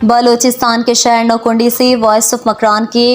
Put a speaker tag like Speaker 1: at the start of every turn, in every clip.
Speaker 1: बलूचिस्तान के शहर नौकुंडी से वॉइस ऑफ मकरान के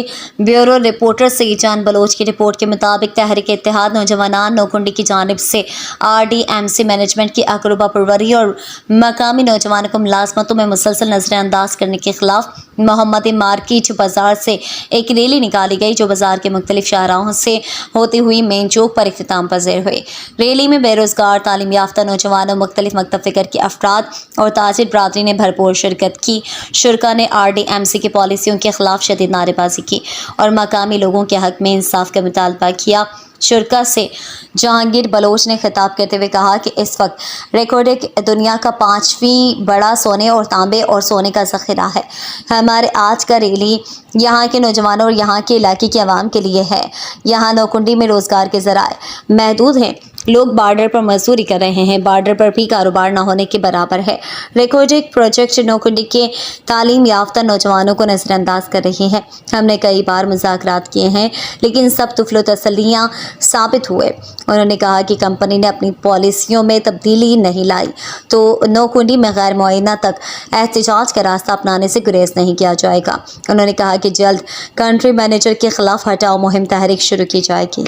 Speaker 1: ब्यूरो रिपोर्टर सईजान बलोच की रिपोर्ट के मुताबिक तहरीक इत्तेहाद नौजवान नौकुंडी की जानिब से RDMC मैनेजमेंट की अकरबा परवरी और मकामी नौजवानों को मुलाजमतों में मुसलसल नजरअंदाज करने के खिलाफ मोहम्मद मार्केट बाजार से एक रैली निकाली गई, जो बाजार के मुख्तलिफ शाहराहों से होती हुई मेन चौक पर इख्तिताम पज़ीर हुई। रैली में बेरोजगार, तालीम याफ्ता नौजवानों, मुख्तलिफ मकतब फ़िक्र के अफराद और ताजिर बरादरी ने भरपूर शिरकत की। शुरका ने RDMC की पॉलिसियों के खिलाफ शदीद नारेबाजी की और मकामी लोगों के हक में इंसाफ का मुतालबा किया। शुरका से जहांगीर बलोच ने खिताब करते हुए कहा कि इस वक्त रिकॉर्डिक दुनिया का 5वीं बड़ा सोने और तांबे और सोने का ज़ख़ीरा है। हमारे आज का रैली यहाँ के नौजवानों और यहाँ के इलाके की आवाम के लिए है। यहाँ नौकुंडी में रोज़गार के ज़राए महदूद हैं। लोग बॉर्डर पर मजदूरी कर रहे हैं, बॉर्डर पर भी कारोबार न होने के बराबर है। रिकॉर्डिक प्रोजेक्ट नौकुंडी के तालीम याफ्ता नौजवानों को नज़रअंदाज कर रही है। हमने कई बार मुज़ाकरात किए हैं, लेकिन सब तुफलो तसल्लियाँ साबित हुए। उन्होंने कहा कि कंपनी ने अपनी पॉलिसियों में तब्दीली नहीं लाई तो नौकुंडी में गैर मुअय्यना तक एहतजाज का रास्ता अपनाने से गुरेज नहीं किया जाएगा। उन्होंने कहा कि जल्द कंट्री मैनेजर के खिलाफ हटाओ मुहिम तहरीक शुरू की जाएगी।